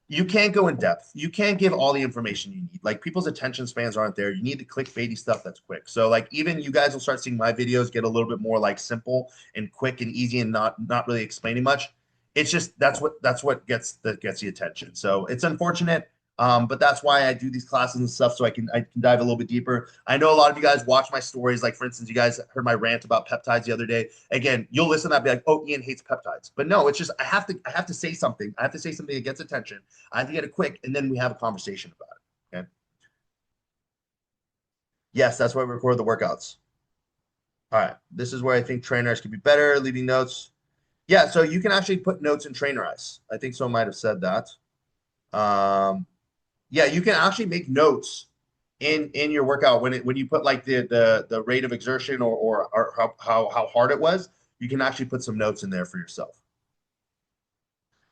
you can't go in depth. You can't give all the information you need. Like, people's attention spans aren't there. You need the clickbaity stuff that's quick. So like, even you guys will start seeing my videos get a little bit more like simple and quick and easy and not really explaining much. it's just that's what gets the attention. So it's unfortunate. But that's why I do these classes and stuff so I can dive a little bit deeper. I know a lot of you guys watch my stories. Like for instance, you guys heard my rant about peptides the other day. Again, you'll listen to that and be like, "Oh, Ian hates peptides," but no, it's just I have to say something. I have to say something that gets attention. I have to get it quick, and then we have a conversation about it. Okay. Yes, that's why we record the workouts. All right. This is where I think trainers could be better leaving notes. Yeah, so you can actually put notes in Trainerize. I think someone might have said that. Um, yeah, you can actually make notes in your workout when you put like the rate of exertion or how hard it was. You can actually put some notes in there for yourself.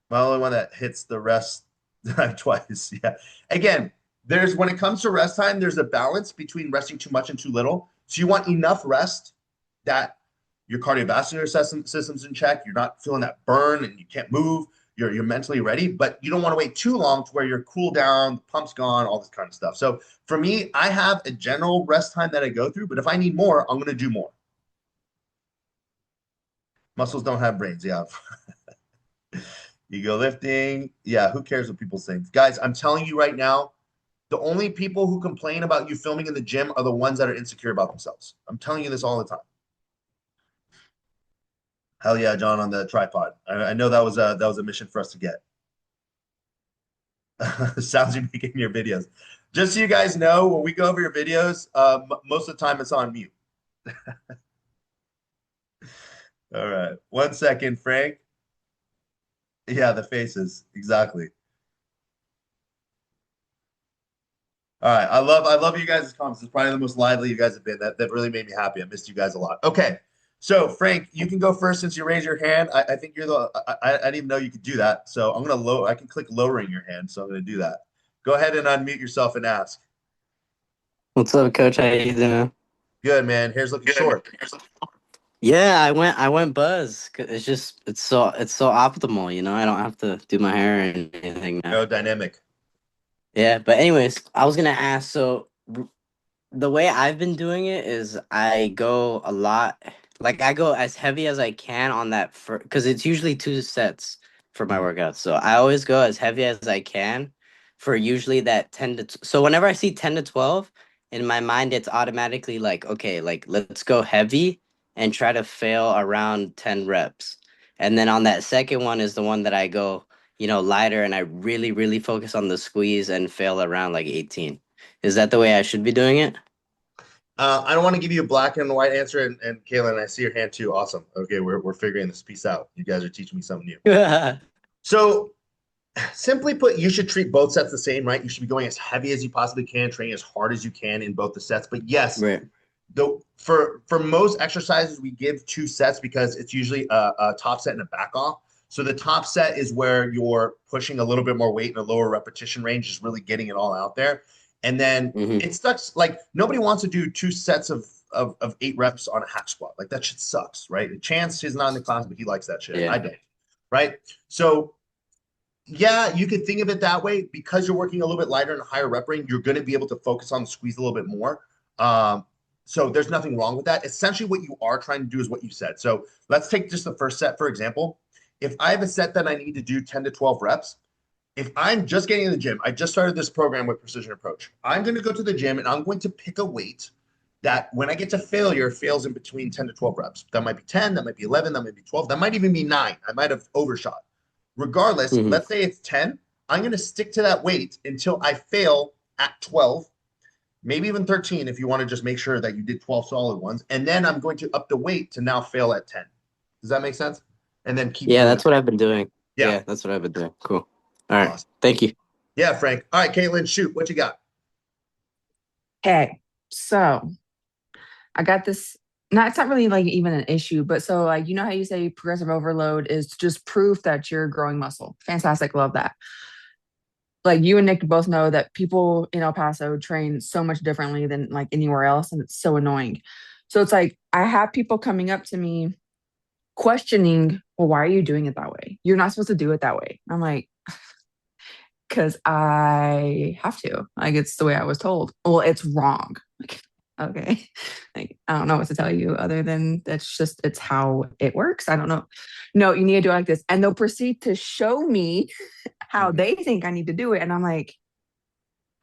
My only one that hits the rest twice. Yeah. Again, there's when it comes to rest time, there's a balance between resting too much and too little. So you want enough rest that your cardiovascular system's in check. You're not feeling that burn and you can't move. You're mentally ready, but you don't want to wait too long to where you're cool down, the pump's gone, all this kind of stuff. So for me, I have a general rest time that I go through, but if I need more, I'm going to do more. Muscles don't have brains. Yeah. Ego lifting. Yeah. Who cares what people think? Guys, I'm telling you right now, the only people who complain about you filming in the gym are the ones that are insecure about themselves. I'm telling you this all the time. Hell yeah, John, on the tripod. I know that was a mission for us to get. Sounds you make in your videos. Just so you guys know, when we go over your videos, most of the time it's on mute. All right. 1 second, Frank. Yeah, the faces. Exactly. All right. I love you guys' comments. It's probably the most lively you guys have been. That really made me happy. I missed you guys a lot. Okay. So Frank, you can go first since you raised your hand. I think you're the I didn't even know you could do that. So I'm gonna lower I can click lowering your hand. So I'm gonna do that. Go ahead and unmute yourself and ask. What's up, Coach? How you doing? Good man. Hair's looking short. Yeah, I went Buzz. 'Cause it's so optimal, you know. I don't have to do my hair or anything now. Aerodynamic. Yeah, but anyways, I was gonna ask. So the way I've been doing it is I go a lot, like I go as heavy as I can on that for because it's usually 2 sets for my Mhm. workout. So I always go as heavy as I can for usually that 10 to so whenever I see 10 to 12 in my mind it's automatically like okay, like let's go heavy and try to fail around 10 reps. And then on that second one is the one that I go, lighter and I really really focus on the squeeze and fail around like 18. Is that the way I should be doing it? I don't want to give you a black and white answer. And Kaylin, I see your hand too. Awesome. Okay, we're figuring this piece out. You guys are teaching me something new. So simply put, you should treat both sets the same, right? You should be going as heavy as you possibly can, training as hard as you can in both the sets. But yes, Right. though for most exercises, we give 2 sets because it's usually a top set and a back off. So the top set is where you're pushing a little bit more weight in a lower repetition range, just really getting it all out there. And then Hmm. it sucks. Like nobody wants to do 2 sets of 8 reps on a hack squat. Like that shit sucks, right? Chance is not in the class, but he likes that shit. I Yeah. don't, right? So yeah, you could think of it that way because you're working a little bit lighter and a higher rep range. You're going to be able to focus on the squeeze a little bit more. So there's nothing wrong with that. Essentially, what you are trying to do is what you said. So let's take just the first set, for example. If I have a set that I need to do 10 to 12 reps, if I'm just getting in the gym, I just started this program with Precision Approach. I'm going to go to the gym and I'm going to pick a weight that when I get to failure, fails in between 10 to 12 reps. That might be 10, that might be 11, that might be 12, that might even be 9. I might have overshot. Regardless, Hmm. let's say it's 10. I'm going to stick to that weight until I fail at 12, maybe even 13 if you want to just make sure that you did 12 solid ones. And then I'm going to up the weight to now fail at 10. Does that make sense? And then keep Yeah, doing that's that. what I've been doing. Yeah. Yeah, that's what I've been doing. Cool. All right. Awesome. Thank you. Yeah, Frank. All right, Caitlin, shoot. What you got? Okay, so I got this. Not, it's not really like even an issue, but so like you know how you say progressive overload is just proof that you're growing muscle. Fantastic, love that. Like you and Nick both know that people in El Paso train so much differently than like anywhere else, and it's so annoying. So it's like I have people coming up to me questioning, well, why are you doing it that way? You're not supposed to do it that way. I'm like, because I have to. Like it's the way I was told. Well, it's wrong. Like, okay. Like, I don't know what to tell you other than it's how it works. I don't know. No, you need to do it like this. And they'll proceed to show me how Mhm. they think I need to do it. And I'm like,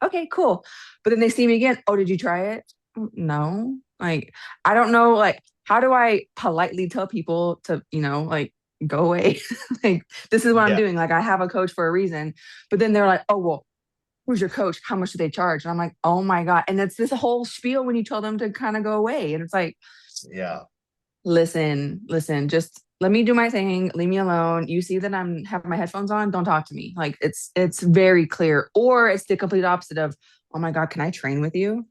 okay, cool. But then they see me again. Oh, did you try it? No. Like, I don't know. Like, how do I politely tell people to, like, go away? Like, this is what I'm Yeah. doing. Like, I have a coach for a reason. But then they're like, oh, well, who's your coach? How much do they charge? And I'm like, oh my God. And it's this whole spiel when you tell them to kind of go away. And it's like, Yeah. listen, just let me do my thing. Leave me alone. You see that I'm having my headphones on, don't talk to me. Like it's very clear. Or it's the complete opposite of, oh my God, can I train with you?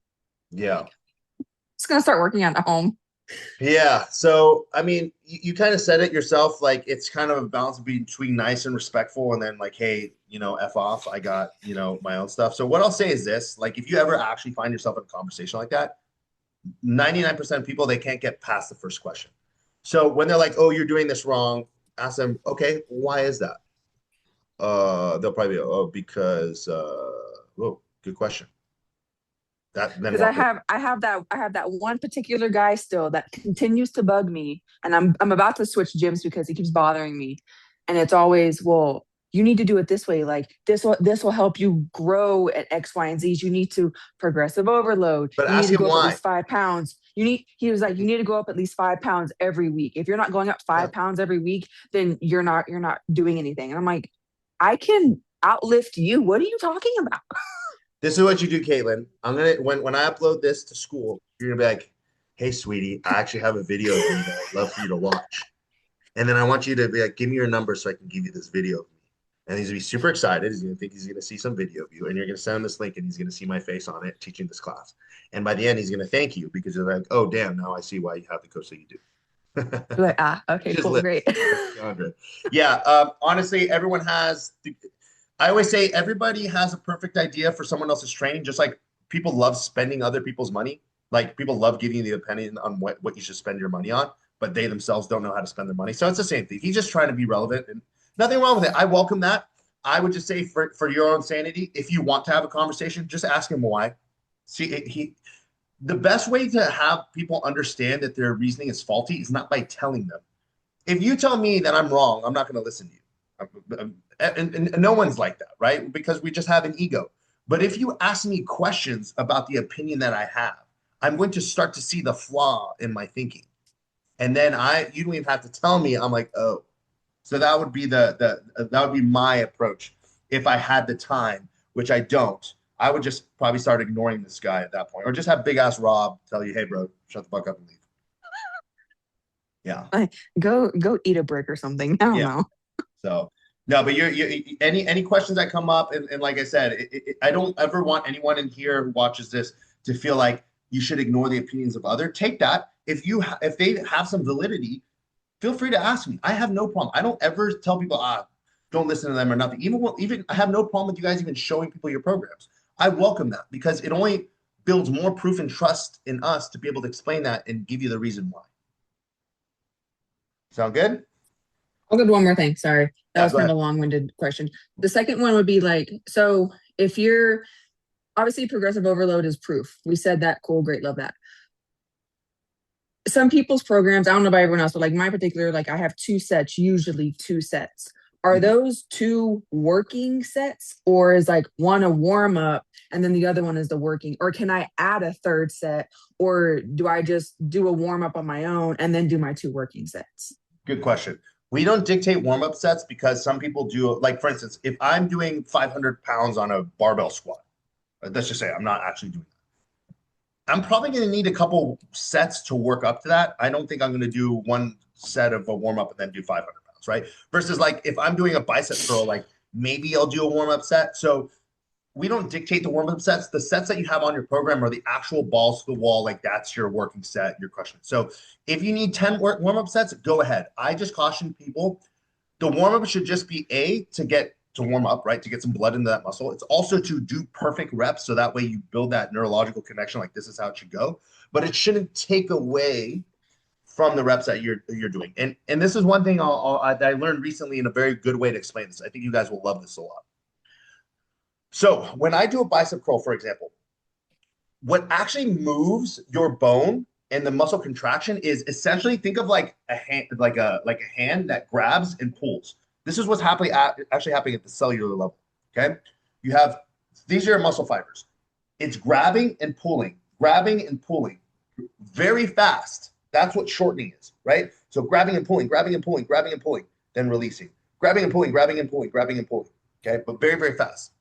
Yeah. It's gonna start working out at home. Yeah. So, I mean, you kind of said it yourself. Like, it's kind of a balance between nice and respectful, and then like, hey, F off. I got, my own stuff. So, what I'll say is this: like, if you ever actually find yourself in a conversation like that, 99% of people, they can't get past the first question. So, when they're like, oh, you're doing this wrong, ask them, okay, why is that? They'll probably be, oh, because, oh, good question. That then Because I walk away. have I have that one particular guy still that continues to bug me. And I'm about to switch gyms because he keeps bothering me. And it's always, well, you need to do it this way. Like this will help you grow at X, Y, and Z. You need to progressive overload. But You need ask to him go up at why. least 5 pounds. He was like, you need to go up at least 5 pounds every week. If you're not going up Yeah. 5 pounds every week, then you're not doing anything. And I'm like, I can outlift you. What are you talking about? This is what you do, Caitlin. I'm gonna when I upload this to school, you're gonna be like, "Hey, sweetie, I actually have a video of me that I'd love for you to watch." And then I want you to be like, "Give me your number so I can give you this video of me." And he's gonna be super excited. He's gonna think he's gonna see some video of you, and you're gonna send him this link, and he's gonna see my face on it teaching this class. And by the end, he's gonna thank you because you're like, "Oh, damn! Now I see why you have the coach that you do." You're like, okay, Just cool, live great. 100. Yeah. Honestly, everyone has. I always say everybody has a perfect idea for someone else's training, just like people love spending other people's money. Like people love giving you the opinion on what you should spend your money on, but they themselves don't know how to spend their money. So it's the same thing. He's just trying to be relevant and nothing wrong with it. I welcome that. I would just say for your own sanity, if you want to have a conversation, just ask him why. See, the best way to have people understand that their reasoning is faulty is not by telling them. If you tell me that I'm wrong, I'm not going to listen to you. And no one's like that, right? Because we just have an ego. But if you ask me questions about the opinion that I have, I'm going to start to see the flaw in my thinking. And then you don't even have to tell me. I'm like, oh, so that would be that would be my approach if I had the time, which I don't. I would just probably start ignoring this guy at that point, or just have big ass Rob tell you, hey, bro, shut the fuck up and leave. Yeah. Like, go eat a brick or something. I don't Yeah. know. So no, but any questions that come up, and like I said, I don't ever want anyone in here who watches this to feel like you should ignore the opinions of others. Take that if they have some validity, feel free to ask me. I have no problem. I don't ever tell people don't listen to them or nothing. Even I have no problem with you guys even showing people your programs. I welcome that because it only builds more proof and trust in us to be able to explain that and give you the reason why. Sound good? I'll go one more thing. Sorry. That Yeah, was go kind ahead. of a long-winded question. The second one would be like, so if you're obviously progressive overload is proof. We said that, cool, great, love that. Some people's programs, I don't know about everyone else, but like my particular, like I have two sets, usually two sets. Are Mhm. those two working sets, or is like one a warm up and then the other one is the working? Or can I add a third set, or do I just do a warm up on my own and then do my two working sets? Good question. We don't dictate warm-up sets because some people do, like for instance, if I'm doing 500 pounds on a barbell squat, let's just say I'm not actually doing that. I'm probably going to need a couple sets to work up to that. I don't think I'm going to do one set of a warm-up and then do 500 pounds, right? Versus like if I'm doing a bicep curl, like maybe I'll do a warm-up set. So we don't dictate the warm-up sets. The sets that you have on your program are the actual balls to the wall. Like that's your working set, your crushing. So if you need 10 warm-up sets, go ahead. I just caution people. The warm-up should just be to warm up, right? To get some blood into that muscle. It's also to do perfect reps. So that way you build that neurological connection. Like this is how it should go, but it shouldn't take away from the reps that you're doing. And this is one thing that I learned recently in a very good way to explain this. I think you guys will love this a lot. So when I do a bicep curl, for example, what actually moves your bone and the muscle contraction is essentially think of like a hand, like a hand that grabs and pulls. This is what's actually happening at the cellular level. Okay, you have these are your muscle fibers. It's grabbing and pulling very fast. That's what shortening is, right? So grabbing and pulling, grabbing and pulling, grabbing and pulling, then releasing, grabbing and pulling, grabbing and pulling, grabbing and pulling. Okay, but very, very fast.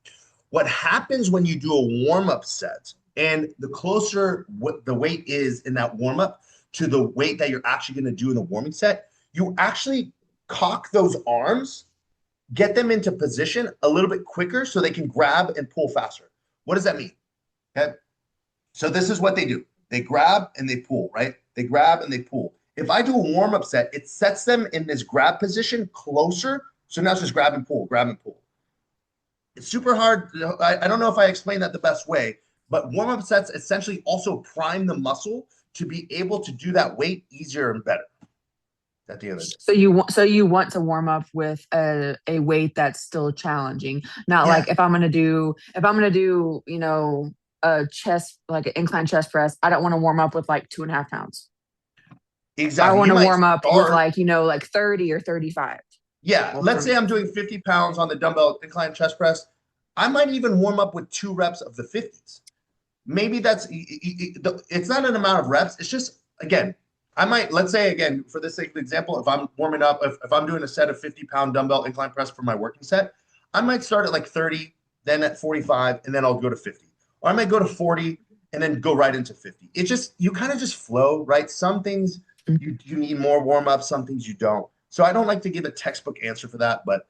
What happens when you do a warm-up set, and the closer what the weight is in that warm-up to the weight that you're actually going to do in the warming set, you actually cock those arms, get them into position a little bit quicker so they can grab and pull faster. What does that mean? Okay. So this is what they do. They grab and they pull, right? They grab and they pull. If I do a warm-up set, it sets them in this grab position closer. So now it's just grab and pull, grab and pull. It's super hard. I don't know if I explained that the best way, but warm-up sets essentially also prime the muscle to be able to do that weight easier and better at the end of the day. So you want to warm up with a weight that's still challenging, not Yeah. like if I'm gonna do a chest, like an incline chest press, I don't want to warm up with like 2.5 pounds. Exactly. I want You to might warm up with start- like 30 or 35. Yeah, Well, let's for say I'm doing 50 pounds on the dumbbell incline chest press. I might even warm up with 2 reps of the 50s. Maybe it's not an amount of reps. It's just, again, I might, let's say, again, for this sake of example, if I'm warming up, if I'm doing a set of 50-pound dumbbell incline press for my working set, I might start at like 30, then at 45, and then I'll go to 50. Or I might go to 40 and then go right into 50. It just, you kind of just flow, right? Some things you need more warm up, some things you don't. So I don't like to give a textbook answer for that, but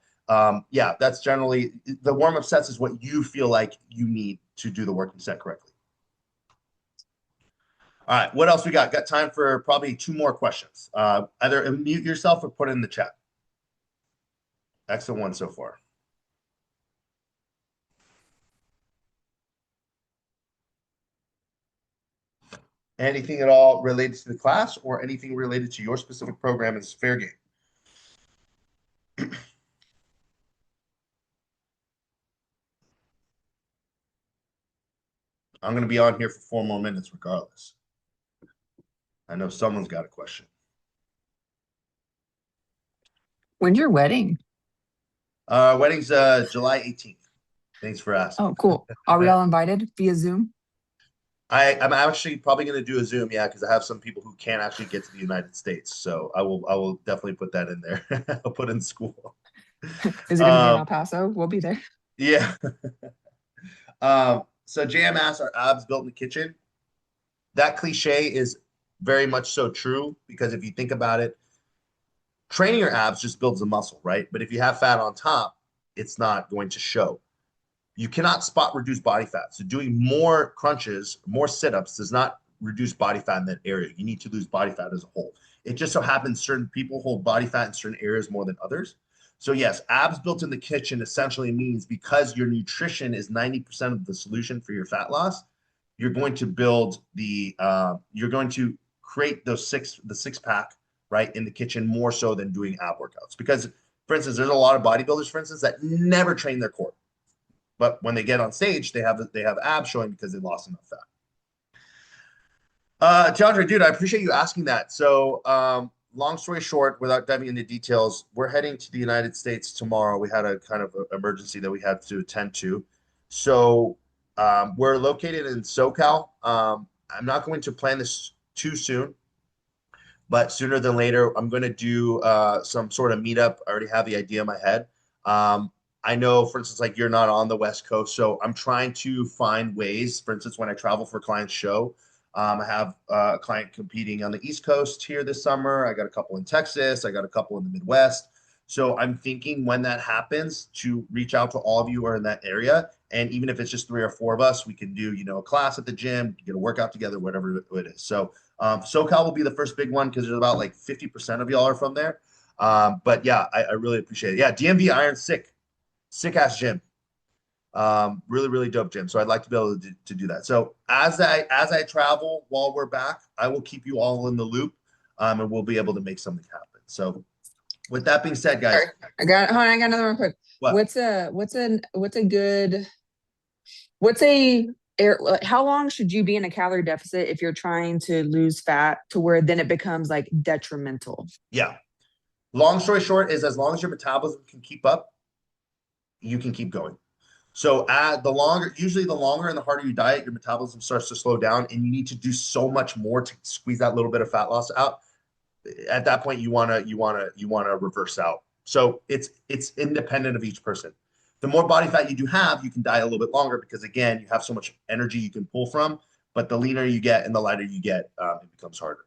yeah, that's generally the warm up sets is what you feel like you need to do the working set correctly. All right, what else we got? Got time for probably 2 more questions. Either unmute yourself or put it in the chat. Excellent one so far. Anything at all related to the class or anything related to your specific program is fair game. I'm going to be on here for 4 more minutes regardless. I know someone's got a question. When's your wedding? Wedding's July 18th. Thanks for asking. Oh, cool. Are we all invited via Zoom? I'm actually probably going to do a Zoom, yeah, because I have some people who can't actually get to the United States. So I will definitely put that in there. I'll put it in school. Is it gonna be in El Paso? We'll be there. Yeah. So JM asks, are abs built in the kitchen? That cliche is very much so true because if you think about it, training your abs just builds the muscle, right? But if you have fat on top, it's not going to show. You cannot spot reduce body fat. So doing more crunches, more sit-ups does not reduce body fat in that area. You need to lose body fat as a whole. It just so happens certain people hold body fat in certain areas more than others. So yes, abs built in the kitchen essentially means because your nutrition is 90% of the solution for your fat loss, you're going to build you're going to create the 6-pack, right, in the kitchen more so than doing ab workouts. Because, for instance, there's a lot of bodybuilders, for instance, that never train their core. But when they get on stage, they have abs showing because they lost enough fat. Chandra, dude, I appreciate you asking that. So long story short, without diving into details, we're heading to the United States tomorrow. We had a kind of emergency that we had to attend to. So we're located in SoCal. I'm not going to plan this too soon, but sooner than later, I'm going to do some sort of meetup. I already have the idea in my head. I know, for instance, like you're not on the West Coast, so I'm trying to find ways. For instance, when I travel for a client's show, I have a client competing on the East Coast here this summer. I got a couple in Texas. I got a couple in the Midwest. So I'm thinking when that happens to reach out to all of you who are in that area. And even if it's just 3 or 4 of us, we can do, a class at the gym, get a workout together, whatever it is. So SoCal will be the first big one because there's about like 50% of y'all are from there. But yeah, I really appreciate it. Yeah, DMV Iron sick ass gym. Really, really dope gym. So I'd like to be able to do that. So as I travel while we're back, I will keep you all in the loop, and we'll be able to make something happen. So with that being said, guys, I got another one quick. What? What's a how long should you be in a calorie deficit if you're trying to lose fat to where then it becomes like detrimental? Yeah. Long story short is as long as your metabolism can keep up, you can keep going. So usually the longer and the harder you diet, your metabolism starts to slow down, and you need to do so much more to squeeze that little bit of fat loss out. At that point, you wanna reverse out. So it's independent of each person. The more body fat you do have, you can diet a little bit longer because again, you have so much energy you can pull from. But the leaner you get and the lighter you get, it becomes harder.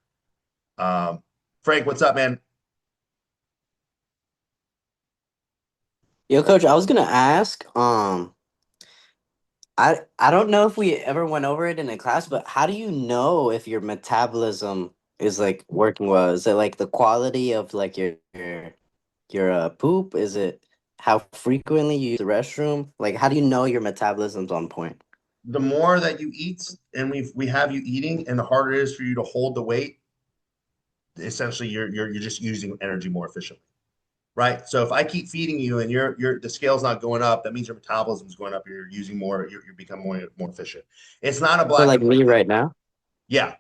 Frank, what's up, man? Yo, coach, I was gonna ask, I don't know if we ever went over it in a class, but how do you know if your metabolism is like working well? Is it like the quality of like your poop? Is it how frequently you use the restroom? Like, how do you know your metabolism's on point? The more that you eat, and we have you eating, and the harder it is for you to hold the weight, essentially you're just using energy more efficiently. Right. So if I keep feeding you and the scale's not going up, that means your metabolism is going up. You're using more, you're becoming more efficient. It's not a So black like and white me thing. right now? Yeah.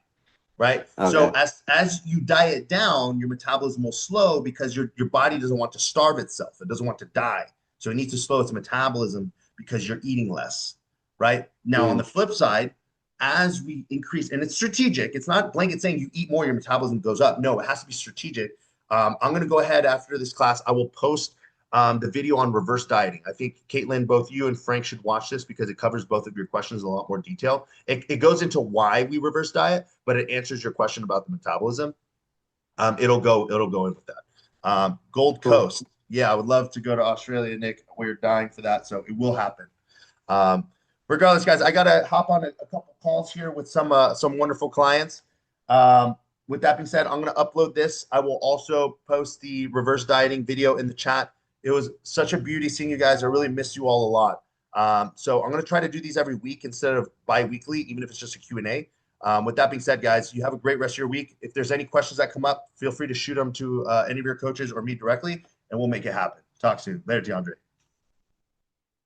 Right. So Okay. as you diet down, your metabolism will slow because your body doesn't want to starve itself. It doesn't want to die. So it needs to slow its metabolism because you're eating less. Right. Now on the Mm. flip side, as we increase, and it's strategic, it's not blanket saying you eat more, your metabolism goes up. No, it has to be strategic. I'm going to go ahead after this class. I will post the video on reverse dieting. I think Caitlin, both you and Frank should watch this because it covers both of your questions in a lot more detail. It goes into why we reverse diet, but it answers your question about the metabolism. It'll go in with that. Gold Cool. Coast. Yeah, I would love to go to Australia, Nick. We're dying for that, so it will happen. Um, Regardless, guys, I gotta hop on a couple calls here with some wonderful clients. With that being said, I'm gonna upload this. I will also post the reverse dieting video in the chat. It was such a beauty seeing you guys. I really miss you all a lot. So I'm gonna try to do these every week instead of bi-weekly, even if it's just a Q&A. With that being said, guys, you have a great rest of your week. If there's any questions that come up, feel free to shoot them to any of your coaches or me directly, and we'll make it happen. Talk soon. Later, DeAndre.